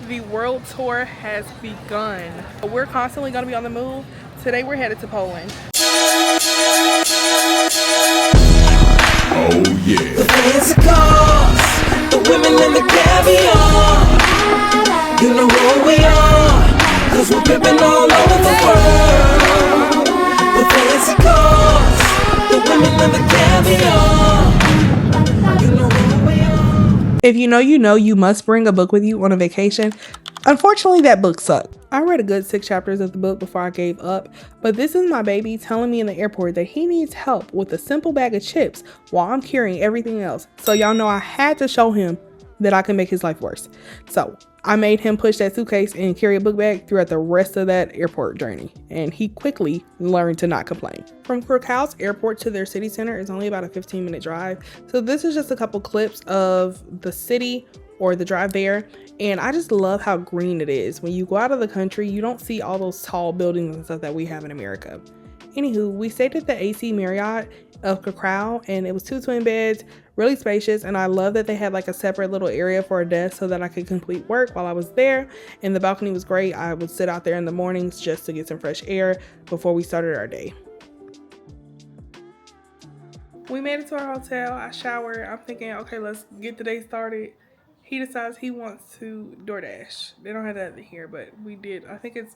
The world tour has begun. We're constantly going to be on the move. Today we're headed to Poland. Oh yeah. The fancy cars, the women and the caviar. You know who we are, cause we're pimping all over the world. The fancy cars, the women and the caviar. You know who we are. If you know, you must bring a book with you on a vacation. Unfortunately, that book sucked. I read a good 6 chapters of the book before I gave up, but this is my baby telling me in the airport that he needs help with a simple bag of chips while I'm carrying everything else. So y'all know I had to show him that I can make his life worse. So I made him push that suitcase and carry a book bag throughout the rest of that airport journey, and he quickly learned to not complain. From Krakow's airport to their city center is only about a 15-minute drive, so this is just a couple clips of the city or the drive there, and I just love how green it is. When you go out of the country, you don't see all those tall buildings and stuff that we have in America. Anywho, we stayed at the AC Marriott of Krakow, and it was 2 twin beds, really spacious, and I love that they had like a separate little area for a desk so that I could complete work while I was there, and the balcony was great. I would sit out there in the mornings just to get some fresh air before we started our day. We made it to our hotel. I showered. I'm thinking, okay, let's get the day started. He decides he wants to DoorDash. They don't have that here, but we did. I think it's,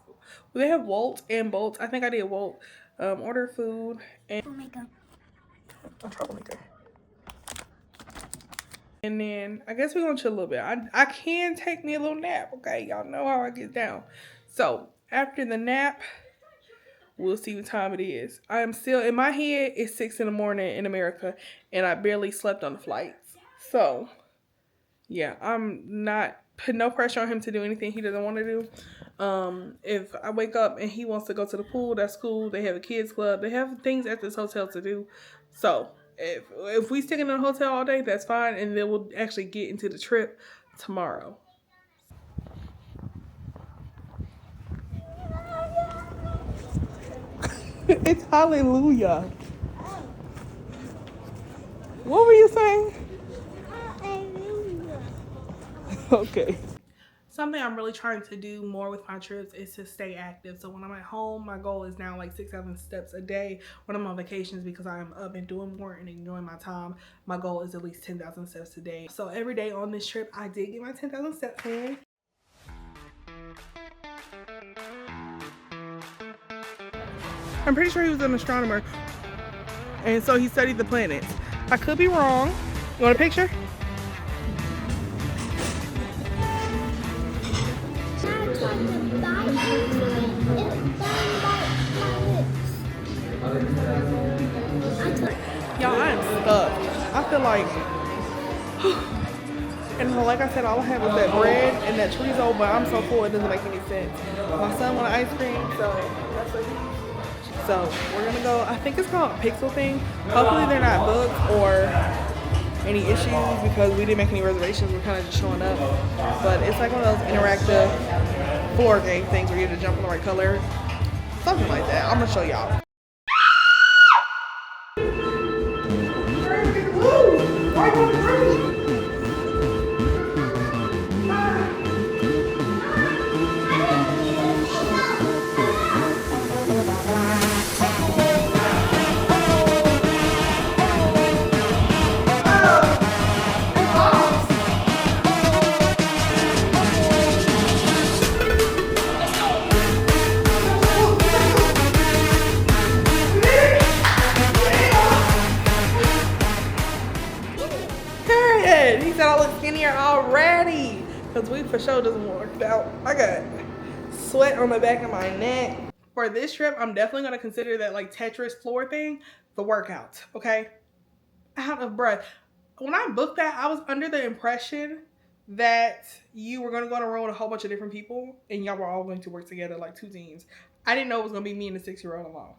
they have Wolt and Bolt. I think I did Wolt. Order food and I'm troublemaker. And then I guess we're gonna chill a little bit. I can take me a little nap, okay? Y'all know how I get down. So after the nap, we'll see what time it is. I am still, in my head, it's 6 in the morning in America, and I barely slept on the flights. So yeah, I'm not putting no pressure on him to do anything he doesn't want to do. If I wake up and he wants to go to the pool, that's cool. They have a kids club. They have things at this hotel to do. So if we stick in the hotel all day, that's fine. And then we'll actually get into the trip tomorrow. It's hallelujah. What were you saying? Okay. Something I'm really trying to do more with my trips is to stay active. So when I'm at home, my goal is now like 6-7 steps a day. When I'm on vacations, because I am up and doing more and enjoying my time, my goal is at least 10,000 steps a day. So every day on this trip, I did get my 10,000 steps in. I'm pretty sure he was an astronomer, and so he studied the planets. I could be wrong. You want a picture? Y'all, I am stuck. I feel like, and like I said, all I had was that bread and that chorizo, but I'm so full it doesn't make any sense. My son wanted ice cream, so that's what he. So we're gonna go. I think it's called Pixel Thing. Hopefully they're not booked or any issues because we didn't make any reservations. We're kind of just showing up, but it's like one of those interactive floor game things where you have to jump on the right color, something like that. I'm gonna show y'all. He said I look skinnier already because we for sure doesn't work out. I got sweat on the back of my neck. For this trip, I'm definitely going to consider that like Tetris floor thing the workout, okay? Out of breath. When I booked that, I was under the impression that you were going to go on a room with a whole bunch of different people and y'all were all going to work together like 2 teams. I didn't know it was going to be me and the 6-year-old alone.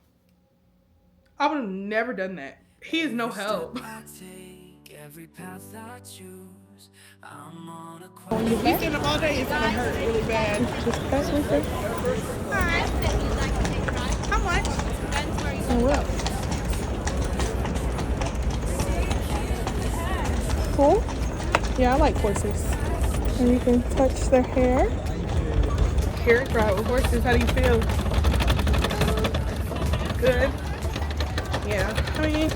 I would have never done that. He is no help. Every path I choose, I'm on a When you stand up all day, it's gonna hurt really bad. Just pass me first. Alright. How much? Depends where you Oh, well. Cool? Yeah, I like horses. And you can touch their hair. Carrot drive with horses. How do you feel? Good. Yeah. I mean,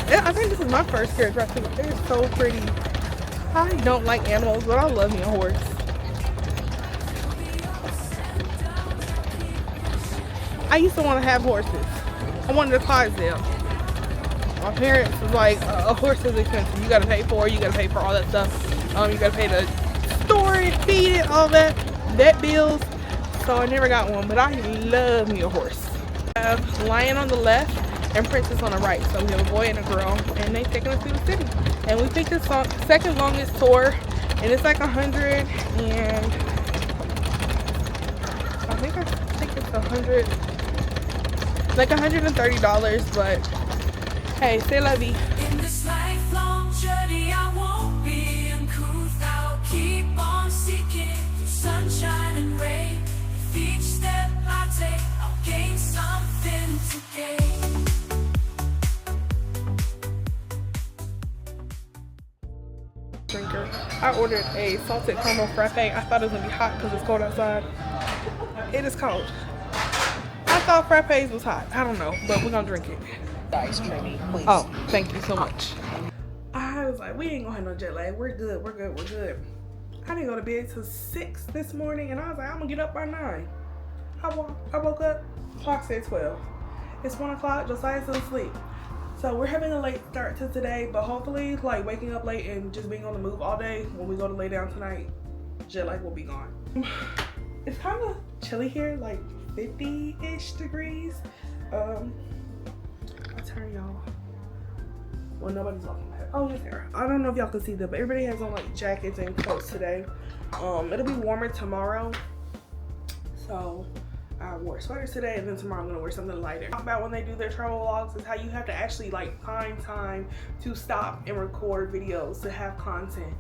yeah, I think this is my first carrot drive too. They're so pretty. I don't like animals, but I love me a horse. I used to want to have horses. I wanted a Clydesdale. My parents was like, a horse is expensive. You gotta pay for it. You gotta pay for all that stuff. You gotta pay to store it, feed it, all that. Vet bills. So I never got one, but I love me a horse. I have Lion on the left and Princess on the right. So we have a boy and a girl, and they taking us through the city. And we picked the second longest tour, and it's like 100 and I think it's 100, like $130, but hey, c'est la vie. In this lifelong journey, I won't be uncouth. I'll keep on seeking sunshine and rain. With each step I take, I'll gain something to gain. Drinker. I ordered a salted caramel frappe. I thought it was gonna be hot because it's cold outside. It is cold. I thought frappes was hot. I don't know, but we're gonna drink it. Ice creamy, please. Oh, thank you so much. I was like, we ain't gonna have no jet lag. We're good. We're good. We're good. I didn't go to bed till 6 this morning, and I was like, I'm gonna get up by 9. I woke up. Clock said 12. It's 1 o'clock. Josiah's still asleep. So we're having a late start to today, but hopefully, like waking up late and just being on the move all day when we go to lay down tonight, jet lag will be gone. It's kind of chilly here, like 50-ish degrees. I'll turn y'all. Well, nobody's walking back. Oh, yes, there. I don't know if y'all can see that, but everybody has on like jackets and coats today. It'll be warmer tomorrow. So I wore sweaters today, and then tomorrow I'm gonna wear something lighter. Talk about when they do their travel vlogs is how you have to actually like find time to stop and record videos to have content.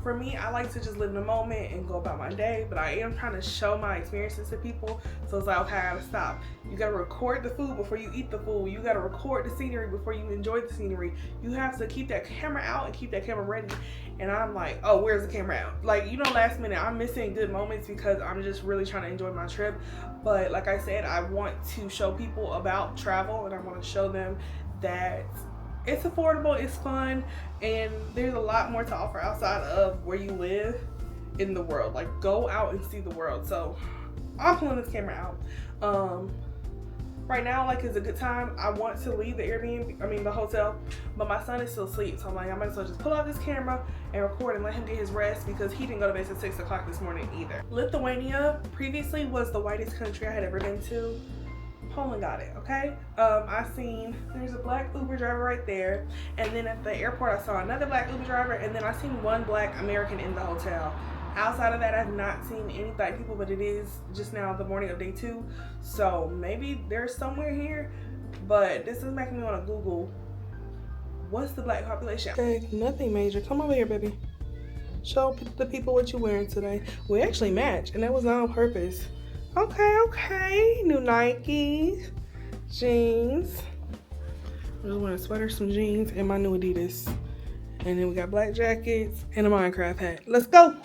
For me, I like to just live in the moment and go about my day, but I am trying to show my experiences to people. So it's like, okay, I gotta stop. You gotta record the food before you eat the food. You gotta record the scenery before you enjoy the scenery. You have to keep that camera out and keep that camera ready. And I'm like, oh, where's the camera out? Like, you know, last minute, I'm missing good moments because I'm just really trying to enjoy my trip. But like I said, I want to show people about travel, and I want to show them that it's affordable, it's fun, and there's a lot more to offer outside of where you live in the world. Like, go out and see the world. So I'm pulling this camera out. Right now, like, is a good time. I want to leave the the hotel, but my son is still asleep. So I'm like, I might as well just pull out this camera and record and let him get his rest because he didn't go to bed at 6 o'clock this morning either. Lithuania previously was the whitest country I had ever been to. Poland got it, okay? There's a black Uber driver right there, and then at the airport I saw another black Uber driver, and then I seen one black American in the hotel. Outside of that, I've not seen any black people, but it is just now the morning of day 2, so maybe there's somewhere here, but this is making me want to Google what's the black population. Okay, nothing major. Come over here, baby. Show the people what you're wearing today. We actually match, and that was not on purpose. Okay. New Nike jeans. I'm just wearing a sweater, some jeans, and my new Adidas. And then we got black jackets and a Minecraft hat. Let's go.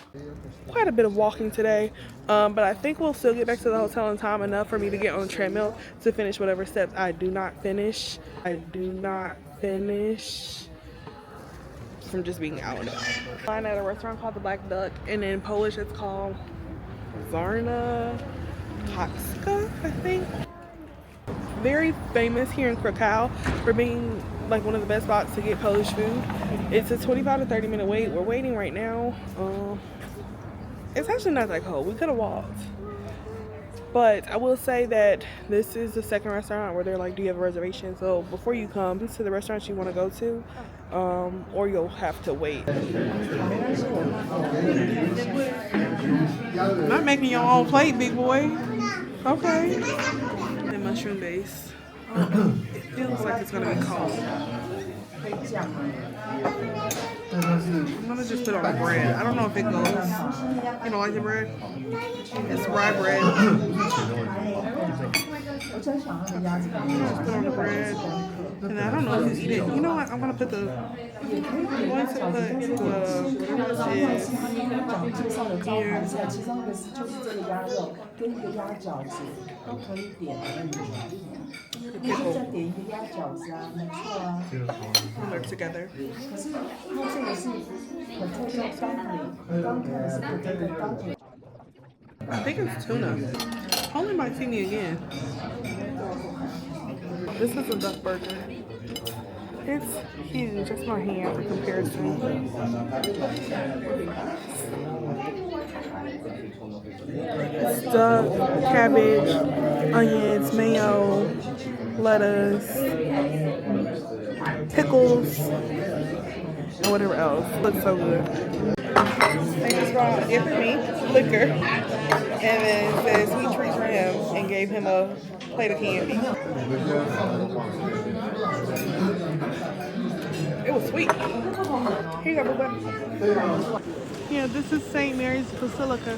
Quite a bit of walking today, but I think we'll still get back to the hotel in time enough for me to get on the treadmill to finish whatever steps I do not finish. From just being out and about. I'm at a restaurant called the Black Duck, and in Polish it's called Zarna Kocka, I think. Very famous here in Krakow for being like one of the best spots to get Polish food. It's a 25 to 30 minute wait. We're waiting right now. It's actually not that cold. We could have walked. But I will say that this is the second restaurant where they're like, do you have a reservation? So before you come to the restaurant you want to go to, or you'll have to wait. Not making your own plate, big boy. Okay. And mushroom base. It feels like it's gonna be cold. I'm gonna just put on the bread. I don't know if it goes. You don't like the bread? It's rye bread. Just put on the bread. And I don't know if you eat it. You know what? I'm gonna put the. I'm going to put the whatever this is here. The pickle. They're together. I think it's tuna. Only might see me again. This is a duck burger. It's huge. It's my hand for comparison. It's duck, cabbage, onions, mayo, lettuce, pickles, and whatever else. Looks so good. They just brought a gift for me, liquor, and then said sweet treats for him and gave him a plate of candy. It was sweet. Here you go, boo. Yeah, this is St. Mary's Basilica.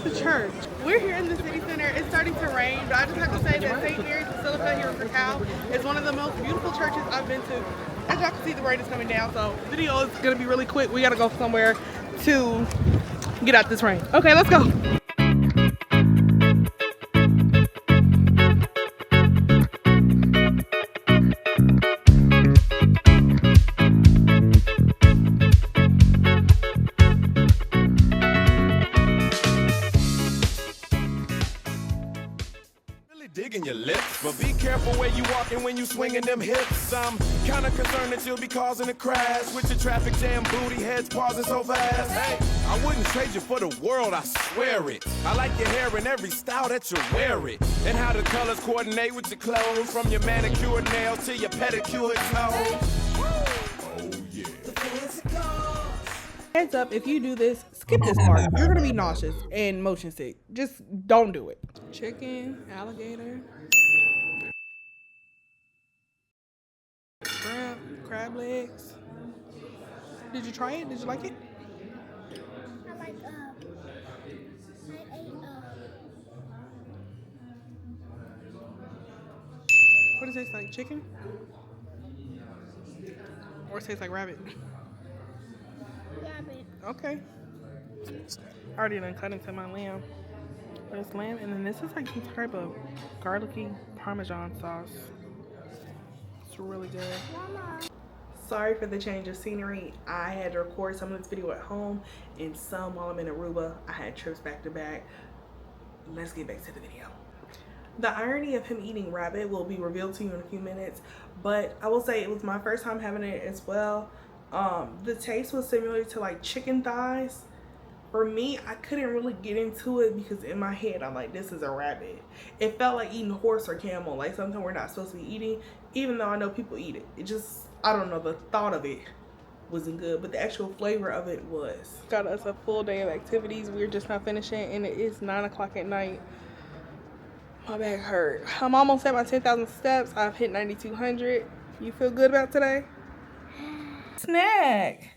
It's a church. We're here in the city center. It's starting to rain, but I just have to say that St. Mary's Basilica here in Krakow is one of the most beautiful churches I've been to. As y'all can see, the rain is coming down, so the video is gonna be really quick. We gotta go somewhere to get out this rain. Okay, let's go. Digging your lips, but be careful where you walking when you swinging them hips. I'm kinda concerned that you'll be causing a crash with your traffic jam booty heads pausing so fast. Hey, I wouldn't trade you for the world, I swear it. I like your hair in every style that you wear it, and how the colors coordinate with your clothes, from your manicured nails to your pedicured toes. Oh yeah. Heads up, if you do this, skip this part. You're gonna be nauseous and motion sick. Just don't do it. Chicken, alligator, shrimp, crab legs. Did you try it? Did you like it? I like, I ate, What does it taste like? Chicken? Or it tastes like rabbit? rabbit. Okay. I already done cut into my lamb. But it's lamb, and then this is like some type of garlicky Parmesan sauce. It's really good. Mama. Sorry for the change of scenery. I had to record some of this video at home and some while I'm in Aruba. I had trips back to back. Let's get back to the video. The irony of him eating rabbit will be revealed to you in a few minutes, but I will say it was my first time having it as well. The taste was similar to like chicken thighs. For me, I couldn't really get into it because in my head I'm like, this is a rabbit. It felt like eating horse or camel, like something we're not supposed to be eating, even though I know people eat it. It just, I don't know, the thought of it wasn't good, but the actual flavor of it was. Got us a full day of activities. We're just not finishing, and it is 9 o'clock at night. My back hurt. I'm almost at my 10,000 steps. I've hit 9,200. You feel good about today? Snack.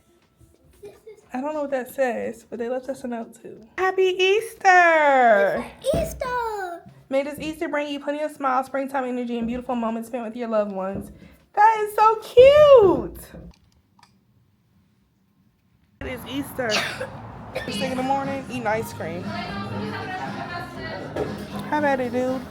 I don't know what that says, but they left us a note too. Happy Easter! Easter! May this Easter bring you plenty of smiles, springtime energy, and beautiful moments spent with your loved ones. That is so cute! It is Easter. First thing in the morning, eating ice cream. How about it, dude?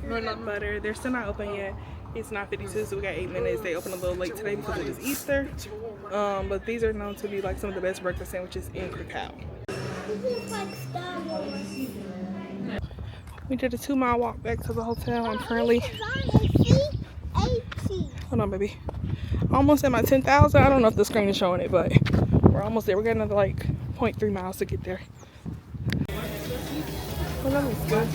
Nut butter. They're still not open yet. It's 9:52, so we got 8 minutes. They open a little late today because it is Easter. But these are known to be like some of the best breakfast sandwiches in Krakow. This is like Star Wars. We did a 2-mile walk back to the hotel. I'm currently, hold on, baby. Almost at my 10,000. I don't know if the screen is showing it, but we're almost there. We got another like 0.3 miles to get there. Well, that looks good.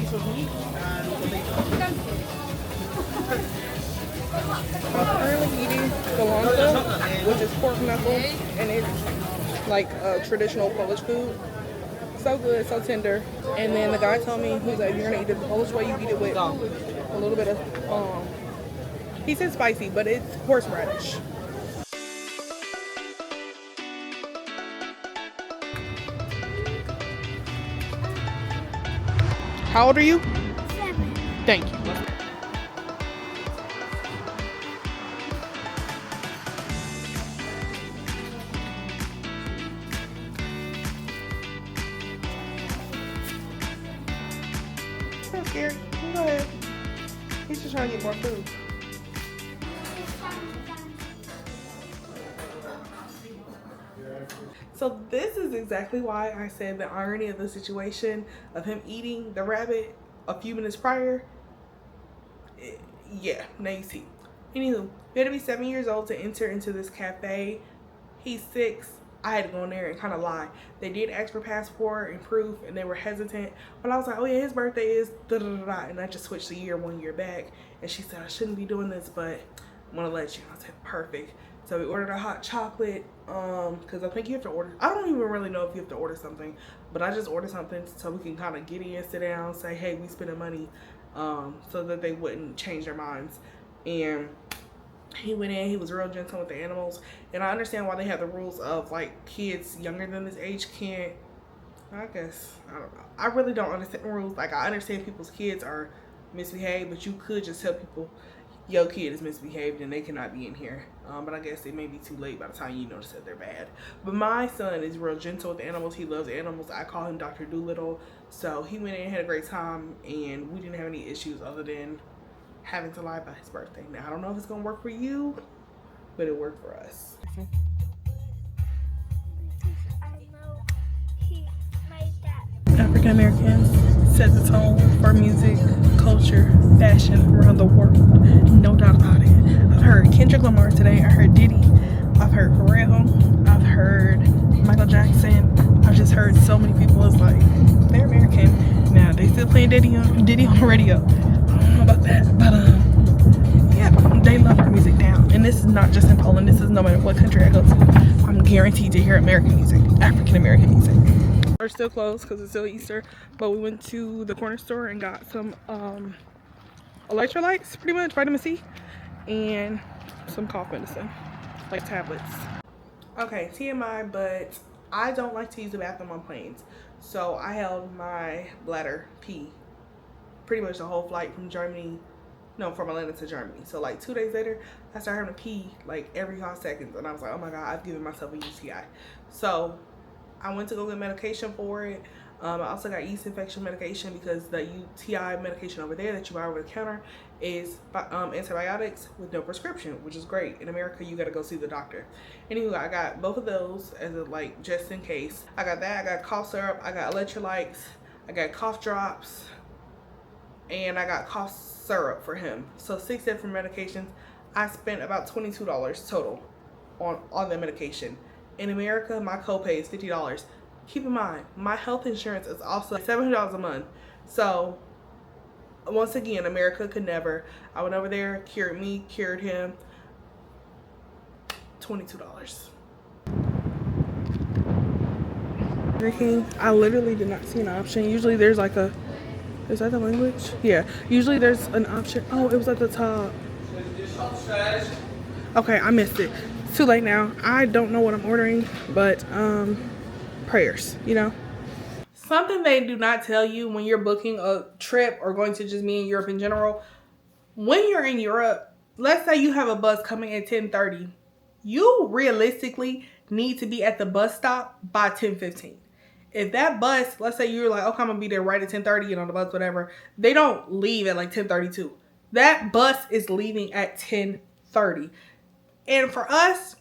I'm currently eating galanka, which is pork knuckle, and it's like a traditional Polish food. So good, so tender. And then the guy told me, he's like, if you're gonna eat it the Polish way, you eat it with a little bit of He said spicy, but it's horseradish. How old are you? 7. Thank you. I'm scared. Go ahead. He's just trying to get more food. So this is exactly why I said the irony of the situation of him eating the rabbit a few minutes prior. Yeah, now you see. Anywho, he had to be 7 years old to enter into this cafe. He's 6. I had to go in there and kind of lie. They did ask for passport and proof, and they were hesitant. But I was like, oh yeah, his birthday is da da da da. And I just switched the year 1 year back. And she said, I shouldn't be doing this, but I'm gonna let you. I said, perfect. So we ordered a hot chocolate, because I think you have to order. I don't even really know if you have to order something, but I just ordered something so we can kind of get in, sit down, say, hey, we spending money, so that they wouldn't change their minds. And he went in, he was real gentle with the animals. And I understand why they have the rules of like kids younger than this age can't, I guess, I don't know. I really don't understand the rules. Like, I understand people's kids are misbehaved, but you could just tell people your kid is misbehaved and they cannot be in here. But I guess it may be too late by the time you notice that they're bad. But my son is real gentle with the animals. He loves animals. I call him Dr. Doolittle. So he went in and had a great time, and we didn't have any issues other than having to lie about his birthday. Now, I don't know if it's going to work for you, but it worked for us. I know he made that. African Americans set the tone for music, culture, fashion around the world. No doubt about it. I've heard Kendrick Lamar today. I heard Diddy. I've heard Pharrell. I've heard Michael Jackson. I've just heard so many people. It's like, they're American. Now, they still playing Diddy on the radio. I don't know about that. But, yeah, they love our music down. And this is not just in Poland. This is no matter what country I go to. I'm guaranteed to hear American music, African American music. We're still closed because it's still Easter, but we went to the corner store and got some electrolytes, pretty much, vitamin C, and some cough medicine, like tablets. Okay, TMI, but I don't like to use the bathroom on planes, so I held my bladder pee pretty much the whole flight from Atlanta to Germany. So like 2 days later, I started having to pee like every 5 seconds, and I was like, oh my god, I've given myself a UTI. So I went to go get medication for it. I also got yeast infection medication because the UTI medication over there that you buy over the counter is antibiotics with no prescription, which is great. In America, you gotta go see the doctor. Anyway, I got both of those as a, like, just in case. I got that, I got cough syrup, I got electrolytes, I got cough drops, and I got cough syrup for him. So 6 different medications. I spent about $22 total on the medication. In America, my copay is $50. Keep in mind, my health insurance is also $700 a month. So, once again, America could never. I went over there, cured me, cured him. $22. Drinking, I literally did not see an option. Usually there's like a, is that the language? Yeah, usually there's an option. Oh, it was at the top. Okay, I missed it. It's too late now. I don't know what I'm ordering, but prayers, you know. Something they do not tell you when you're booking a trip or going to just be in Europe in general. When you're in Europe, let's say you have a bus coming at 10:30. You realistically need to be at the bus stop by 10:15. If that bus, let's say you're like, okay, I'm gonna be there right at 10:30 and on the bus, whatever. They don't leave at like 10:32. That bus is leaving at 10:30. And for us,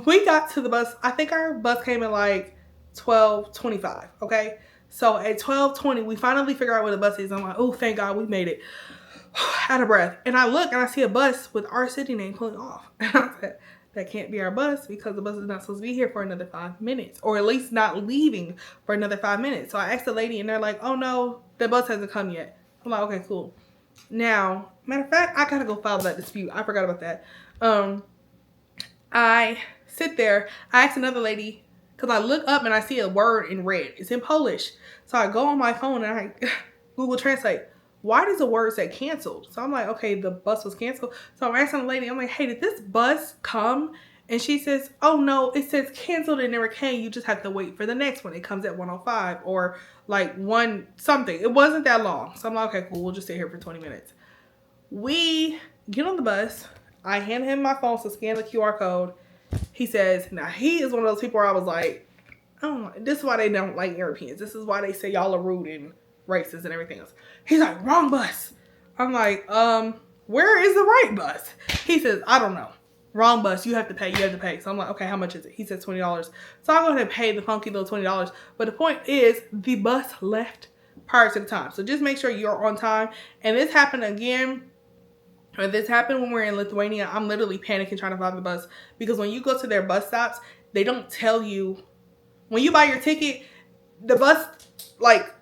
we got to the bus. I think our bus came at like 12:25. Okay, so at 12:20, we finally figure out where the bus is. I'm like, oh, thank God, we made it. Out of breath. And I look and I see a bus with our city name pulling off. And I said, that can't be our bus because the bus is not supposed to be here for another 5 minutes, or at least not leaving for another 5 minutes. So I asked the lady and they're like, oh no, the bus hasn't come yet. I'm like, okay, cool. Now, matter of fact, I gotta go file that dispute. I forgot about that. I sit there. I asked another lady because I look up and I see a word in red. It's in Polish. So I go on my phone and I Google Translate. why does the word say canceled? So I'm like, okay, the bus was canceled. So I'm asking the lady, I'm like, hey, did this bus come? And she says, oh no, it says canceled, it never came. You just have to wait for the next one. It comes at 1:05 or like 1 something. It wasn't that long. So I'm like, okay, cool, we'll just sit here for 20 minutes. We get on the bus. I hand him my phone to scan the QR code. He says, now he is one of those people where I was like, oh, this is why they don't like Europeans. This is why they say y'all are rude and racist and everything else. He's like, wrong bus. I'm like, where is the right bus? He says, I don't know. Wrong bus. You have to pay. You have to pay. So I'm like, okay, how much is it? He said $20. So I go ahead and pay the funky little $20. But the point is, the bus left prior to the time. So just make sure you're on time. And this happened again. Or this happened when we were in Lithuania. I'm literally panicking trying to find the bus. Because when you go to their bus stops, they don't tell you. When you buy your ticket, the bus, like,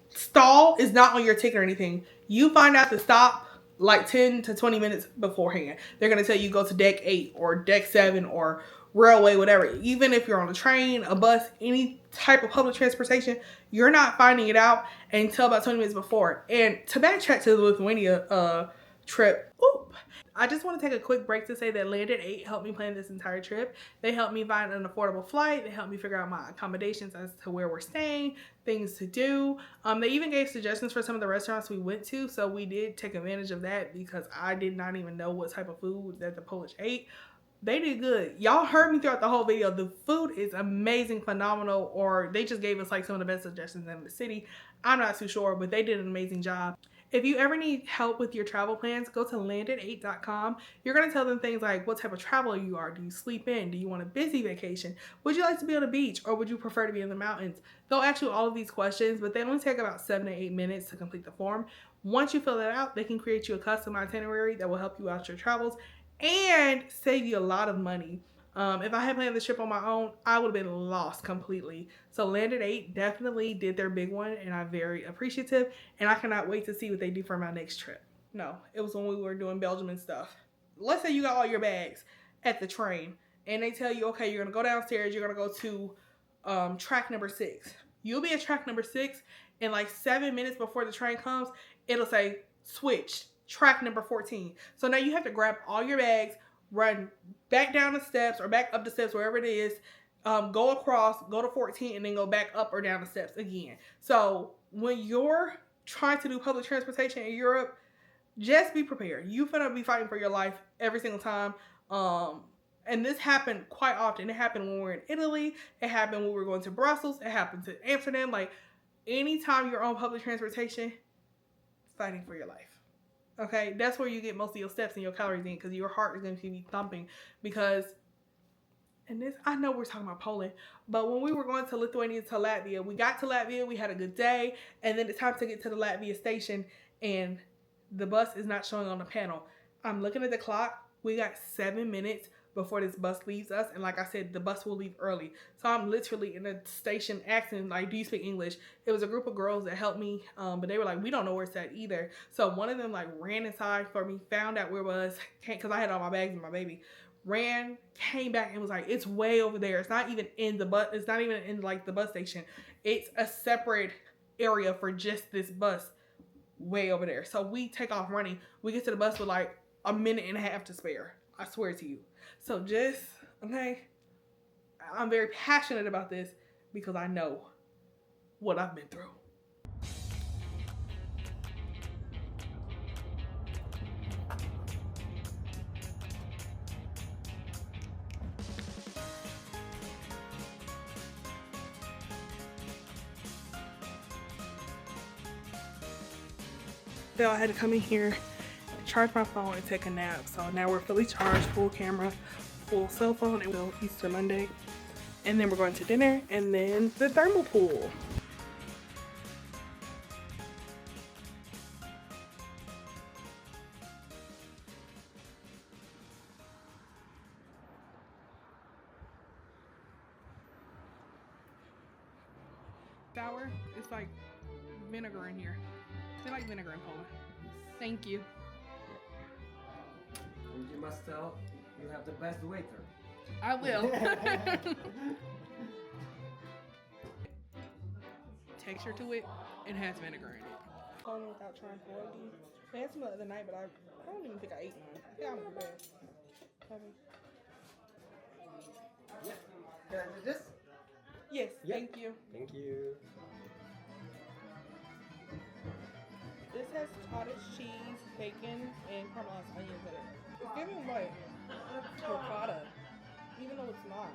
stall is not on your ticket or anything. You find out the stop like 10 to 20 minutes beforehand. They're going to tell you go to deck 8 or deck 7 or railway, whatever. Even if you're on a train, a bus, any type of public transportation, you're not finding it out until about 20 minutes before. And to backtrack to the Lithuania trip, I just want to take a quick break to say that Landed 8 helped me plan this entire trip. They helped me find an affordable flight. They helped me figure out my accommodations as to where we're staying, things to do. They even gave suggestions for some of the restaurants we went to. So we did take advantage of that because I did not even know what type of food that the Polish ate. They did good. Y'all heard me throughout the whole video. The food is amazing, phenomenal, or they just gave us like some of the best suggestions in the city. I'm not too sure, but they did an amazing job. If you ever need help with your travel plans, go to landed8.com. You're going to tell them things like what type of traveler you are. Do you sleep in? Do you want a busy vacation? Would you like to be on a beach or would you prefer to be in the mountains? They'll ask you all of these questions, but they only take about 7 to 8 minutes to complete the form. Once you fill that out, they can create you a custom itinerary that will help you out your travels and save you a lot of money. If I had planned this trip on my own, I would have been lost completely. So Landed 8 definitely did their big one, and I'm very appreciative, and I cannot wait to see what they do for my next trip. No, it was when we were doing Belgium and stuff. Let's say you got all your bags at the train, and they tell you, okay, you're going to go downstairs, you're going to go to track number 6. You'll be at track number 6, and like 7 minutes before the train comes, it'll say, switch, track number 14. So now you have to grab all your bags, run back down the steps or back up the steps, wherever it is, go across, go to 14, and then go back up or down the steps again. So when you're trying to do public transportation in Europe, just be prepared. You're going to be fighting for your life every single time. And this happened quite often. It happened when we were in Italy. It happened when we were going to Brussels. It happened to Amsterdam. Like, anytime you're on public transportation, fighting for your life. Okay, that's where you get most of your steps and your calories in, because your heart is going to be thumping. Because, and this, I know we're talking about Poland, but when we were going to Lithuania to Latvia, we got to Latvia, we had a good day, and then it's time to get to the Latvia station, and the bus is not showing on the panel. I'm looking at the clock. We got 7 minutes before this bus leaves us, and like I said, the bus will leave early. So I'm literally in the station asking, like, do you speak English? It was a group of girls that helped me, but they were like, we don't know where it's at either. So one of them like ran inside for me, found out where it was, because I had all my bags and my baby, ran, came back and was like, it's way over there. It's not even in the bus. It's not even in like the bus station. It's a separate area for just this bus way over there. So we take off running. We get to the bus with like a minute and a half to spare. I swear to you. So just, okay, I'm very passionate about this because I know what I've been through. So I had to come in here, charge my phone, and take a nap. So now we're fully charged, full camera, full cell phone, and we'll Easter Monday. And then we're going to dinner and then the thermal pool. Sour, it's like vinegar in here. They like vinegar in Poland. Thank you. And you must tell you have the best waiter. I will. Texture to it, it has vinegar in it. phone without trying 4D. I had some the other night, but I don't even think I ate one. I think I'm in bed. Yeah. Can I do this? Yes, Yeah. thank you. Thank you. This has cottage cheese, bacon, and caramelized onions in it. It's giving like ricotta, even though it's not.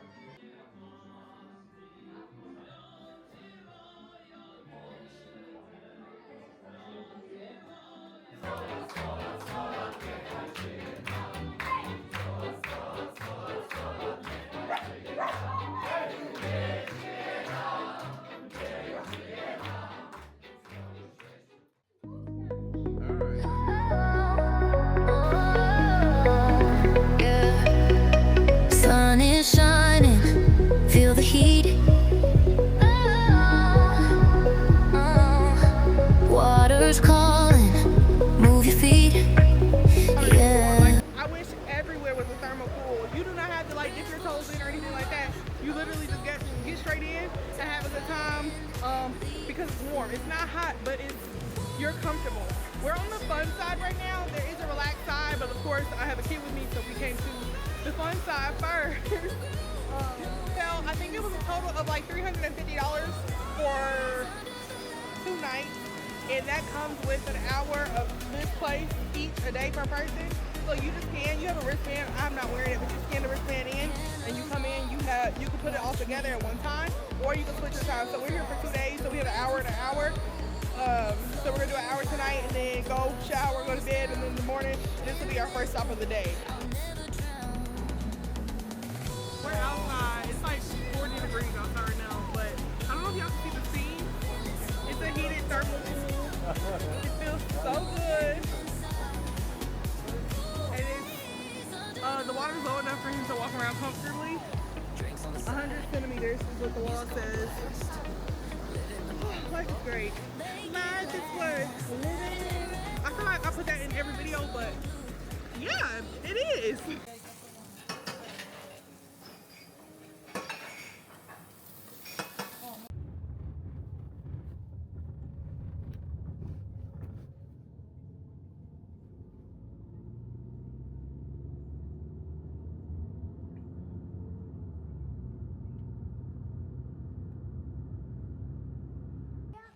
Yeah. Sun is shining, feel the heat. Water's calling, move your feet. Yeah. I wish everywhere was a thermal pool. You do not have to like dip your toes in or anything like that. You literally just get straight in and have a good time because it's warm. It's not hot, but you're comfortable. We're on the fun side right now. There is a relaxed side, but of course I have a kid with me, so we came to the fun side first. So I think it was a total of like $350 for 2 nights, and that comes with an hour of this place each a day per person. So you have a wristband. I'm not wearing it, but you scan the wristband in, and you come in. You can put it all together at one time, or you can switch the time. So we're here for 2 days, so we have an hour and an hour. So we're gonna do an hour tonight, and then go shower, go to bed, and then in the morning, this will be our first stop of the day. We're outside. It's like 40 degrees outside right now, but I don't know if y'all can see the scene. It's a heated thermal pool. It feels so good. And it's, the water's low enough for him to walk around comfortably. 100 centimeters is what the wall says. Oh, life is great. Life is worth living. I feel like I put that in every video, but yeah, it is.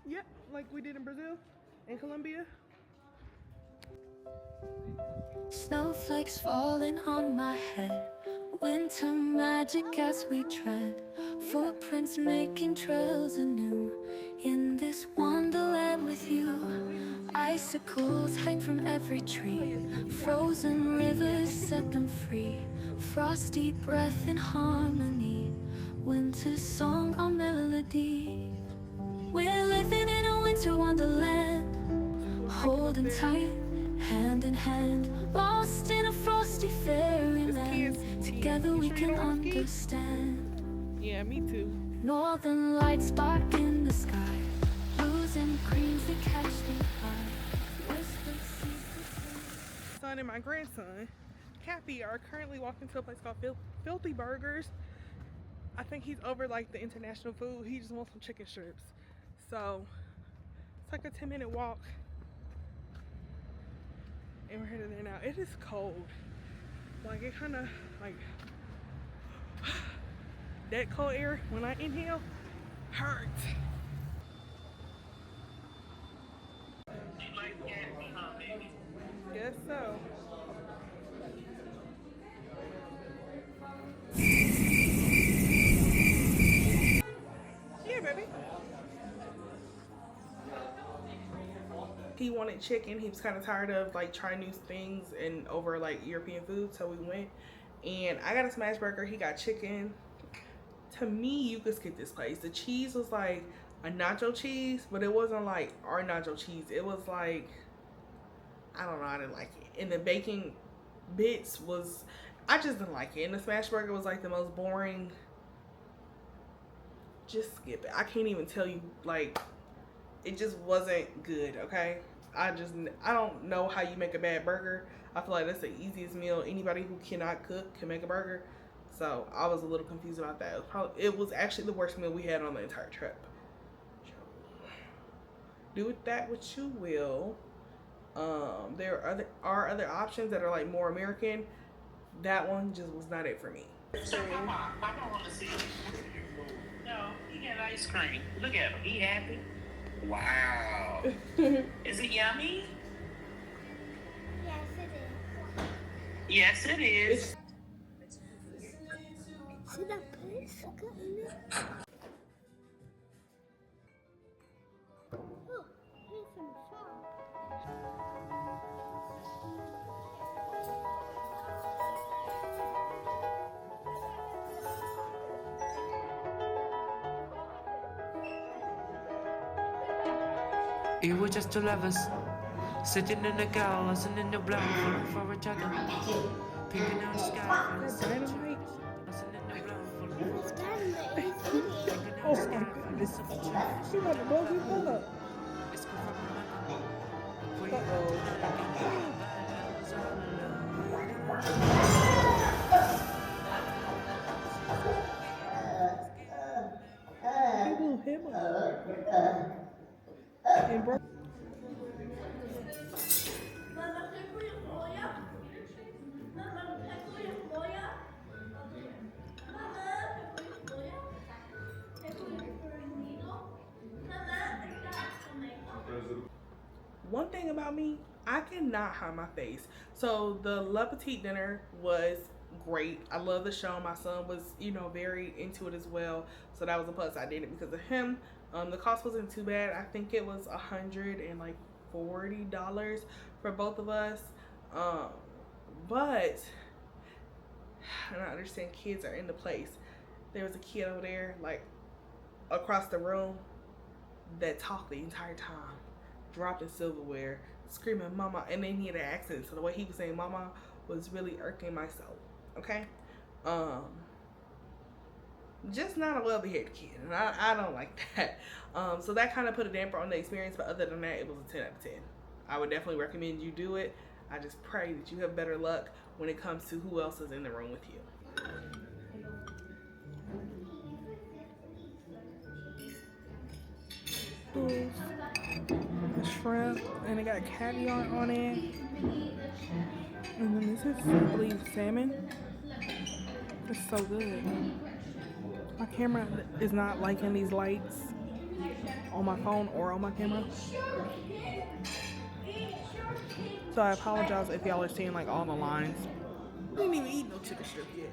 Yep, like we did in Brazil and Colombia. Snowflakes falling on my head, winter magic as we tread, footprints making trails anew in this wonderland with you. Icicles hang from every tree, frozen rivers set them free, frosty breath in harmony, winter song our melody. We're living in a winter wonderland, holding tight, hand in hand, lost in a frosty fairyland. Together we can understand. Yeah, me too. Northern lights spark in the sky, blues and greens that catch the eye. Whispered secrets. Son and my grandson, Cappy, are currently walking to a place called Filthy Burgers. I think he's over like the international food. He just wants some chicken strips. So it's like a 10-minute walk. And we're headed there now. It is cold. Like it kind of like that cold air when I inhale hurts. Guess so. Yeah, baby. He wanted chicken. He was kind of tired of like trying new things and over like European food, so we went and I got a smash burger. He got chicken. To me, you could skip this place. The cheese was like a nacho cheese, but it wasn't like our nacho cheese. It was like, I don't know, I didn't like it. And the bacon bits was, I just didn't like it. And the smash burger was like the most boring. Just skip it. I can't even tell you, like, it just wasn't good, okay? I don't know how you make a bad burger. I feel like that's the easiest meal. Anybody who cannot cook can make a burger. So I was a little confused about that. It was actually the worst meal we had on the entire trip. Do with that what you will. There are other options that are like more American. That one just was not it for me. So Papa want to see. No, he got ice cream. Look at him. He happy. Wow. Is it yummy? Yes, it is. Yes, it is. See that put sugar in it? Oh, here's some salt. It was just two lovers sitting in the car, listening to blow for each other. Picking out the sky, listening to blow for It's dynamite. It's hitting. picking out the sky, listen for each She about to blow people up. It's good for my mother. Uh-oh. He blew him up. And broke. One thing about me, I cannot hide my face. So the Le Petit dinner was great. I love the show. My son was, very into it as well. So that was a plus. I did it because of him. The cost wasn't too bad. I think it was $140 for both of us. But I don't understand, kids are in the place. There was a kid over there, like across the room, that talked the entire time, dropping silverware, screaming mama, and then he had an accent, so the way he was saying mama was really irking my soul. Okay, just not a level-headed kid, and I don't like that. So that kind of put a damper on the experience, but other than that, it was a 10 out of 10. I would definitely recommend you do it. I just pray that you have better luck when it comes to who else is in the room with you. The shrimp, and it got caviar on it, and then this is, I believe, salmon. It's so good. My camera is not liking these lights on my phone or on my camera, so I apologize if y'all are seeing like all the lines. I didn't even eat no chicken strip yet.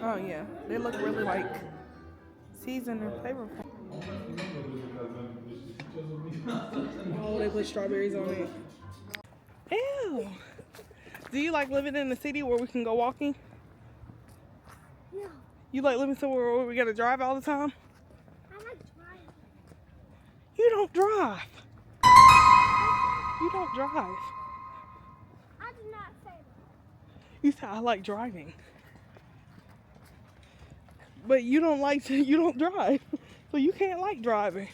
Oh yeah, they look really like seasoned and flavorful. Oh, they put strawberries on it. Ew. Do you like living in the city where we can go walking? No, You like living somewhere where we gotta drive all the time? I like driving. You don't drive. You don't drive. I did not say that. You said I like driving. But you don't drive. So you can't like driving.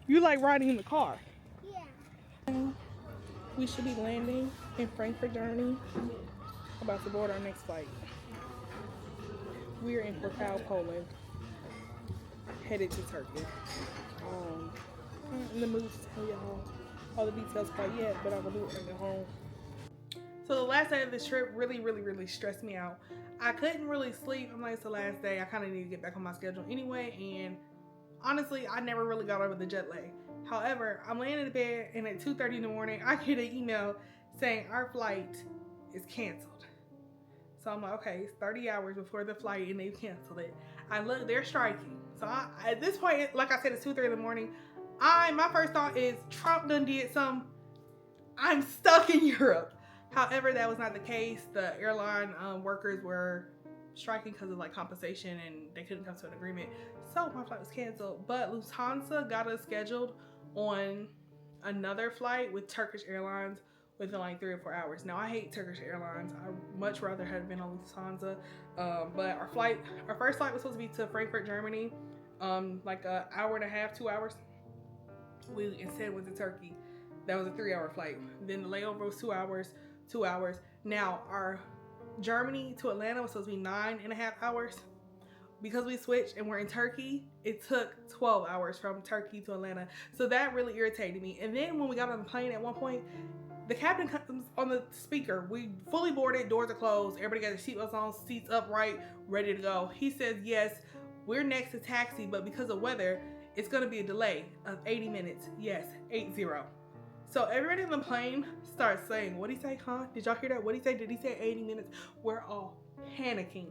You like riding in the car. Yeah. We should be landing in Frankfurt, Germany. About to board our next flight. We're in Krakow, Poland. Headed to Turkey. I'm in the mood to tell y'all all the details quite yet, but I will do it when I get home. So the last day of this trip really stressed me out. I couldn't really sleep. I'm like, it's the last day. I kind of need to get back on my schedule anyway. And honestly, I never really got over the jet lag. However, I'm laying in bed, and at 2:30 in the morning, I get an email saying our flight is canceled. So I'm like, okay, it's 30 hours before the flight, and they've canceled it. I look, they're striking. So at this point, like I said, it's 2:30 in the morning. My first thought is Trump done did some. I'm stuck in Europe. However, that was not the case. The airline workers were striking because of like compensation, and they couldn't come to an agreement. So my flight was canceled. But Lufthansa got us scheduled on another flight with Turkish Airlines within like 3 or 4 hours. Now I hate Turkish Airlines. I much rather have been on Lufthansa. But our first flight was supposed to be to Frankfurt, Germany, like an hour and a half, 2 hours. We instead went to Turkey. That was a 3-hour flight. Then the layover was 2 hours. 2 hours. Now our Germany to Atlanta was supposed to be 9.5 hours. because we switched and we're in Turkey, it took 12 hours from Turkey to Atlanta. So that really irritated me. And then when we got on the plane at one point, the captain comes on the speaker. We fully boarded, doors are closed, everybody got their seatbelts on, seats upright, ready to go. He says, yes, we're next to taxi, but because of weather, it's gonna be a delay of 80 minutes. Yes, 80. So everybody in the plane starts saying, what'd he say, huh? Did y'all hear that? What'd he say? Did he say 80 minutes? We're all panicking.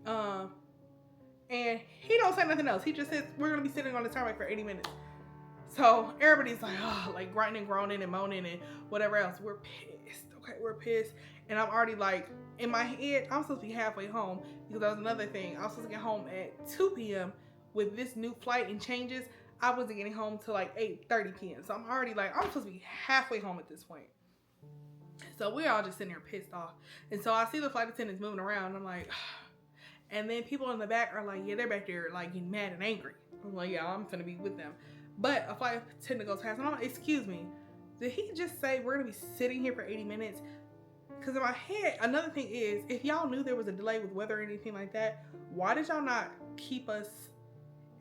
And he don't say nothing else. He just says, we're gonna be sitting on the tarmac for 80 minutes. So everybody's like, oh, like grunting and groaning and moaning and whatever else. We're pissed, okay? We're pissed. And I'm already like, in my head, I'm supposed to be halfway home because that was another thing. I was supposed to get home at 2 p.m. with this new flight and changes. I wasn't getting home till like 8:30 p.m. So I'm already like, I'm supposed to be halfway home at this point. So we're all just sitting there pissed off. And so I see the flight attendants moving around. And I'm like, and then people in the back are like, yeah, they're back there like getting mad and angry. I'm like, yeah, I'm gonna be with them. But a flight attendant goes past and I'm like, excuse me, did he just say we're gonna be sitting here for 80 minutes? Because in my head, another thing is, if y'all knew there was a delay with weather or anything like that, why did y'all not keep us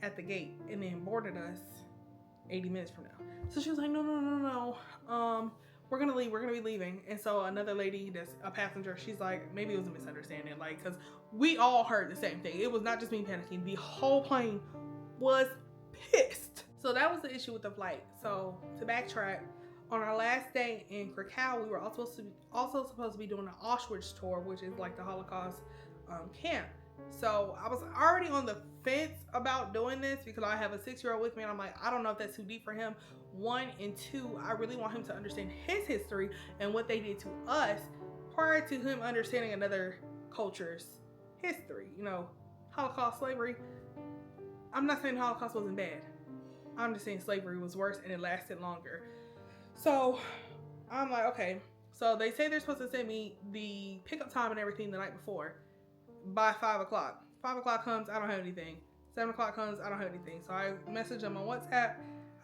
at the gate and then boarded us 80 minutes from now? So she was like, no. We're gonna leave. We're gonna be leaving. And so another lady that's a passenger, she's like, maybe it was a misunderstanding, like, because we all heard the same thing. It was not just me panicking. The whole plane was pissed. So that was the issue with the flight. So to backtrack, on our last day in Krakow, we were also supposed to be doing an Auschwitz tour, which is like the Holocaust camp. So I was already on the fence about doing this because I have a 6-year-old with me and I'm like, I don't know if that's too deep for him. 1 and 2, I really want him to understand his history and what they did to us prior to him understanding another culture's history. You know, Holocaust, slavery. I'm not saying the Holocaust wasn't bad. I'm just saying slavery was worse and it lasted longer. So I'm like, okay. So they say they're supposed to send me the pickup time and everything the night before by 5 o'clock. 5 o'clock comes, I don't have anything. 7 o'clock comes, I don't have anything. So I message them on WhatsApp,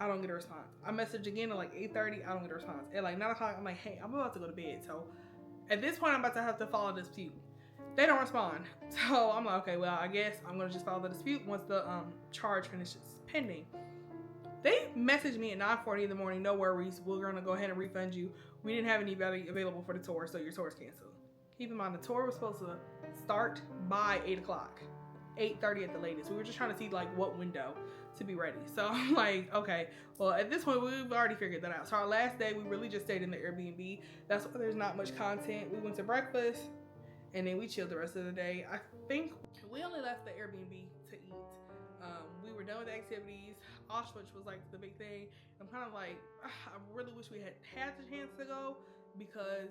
I don't get a response. I message again at like 8:30, I don't get a response. At like 9 o'clock, I'm like, hey, I'm about to go to bed. So at this point, I'm about to have to follow the dispute. They don't respond. So I'm like, okay, well, I guess I'm gonna just follow the dispute once the charge finishes pending. They messaged me at 9:40 in the morning, no worries, we're gonna go ahead and refund you. We didn't have anybody available for the tour, so your tour is canceled. Keep in mind, the tour was supposed to start by 8 o'clock, 8:30 at the latest. We were just trying to see like what window to be ready. So I'm like, okay, well, at this point, we've already figured that out. So our last day, we really just stayed in the Airbnb. That's why there's not much content. We went to breakfast and then we chilled the rest of the day. I think we only left the Airbnb to eat. We were done with the activities. Auschwitz was like the big thing. I'm kind of like, I really wish we had the chance to go because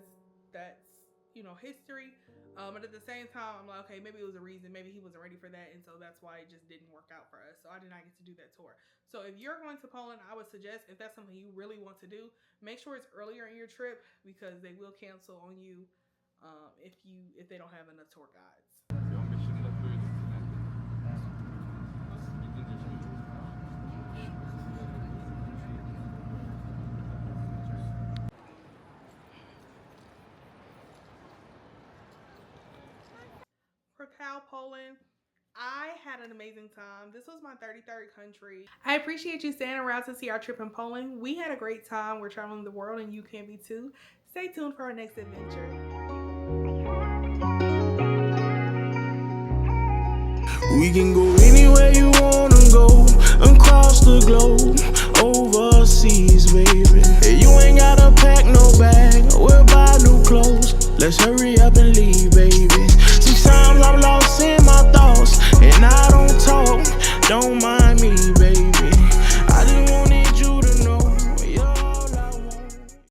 that's, you know, history. But at the same time, I'm like, okay, maybe it was a reason. Maybe he wasn't ready for that. And so that's why it just didn't work out for us. So I did not get to do that tour. So if you're going to Poland, I would suggest, if that's something you really want to do, make sure it's earlier in your trip because they will cancel on you if they don't have enough tour guides. Krakow, Poland. I had an amazing time. This was my 33rd country. I appreciate you staying around to see our trip in Poland. We had a great time. We're traveling the world and you can be too. Stay tuned for our next adventure. We can go anywhere you wanna go, across the globe, overseas, baby. Hey, you ain't gotta pack no bag, we'll buy new clothes. Let's hurry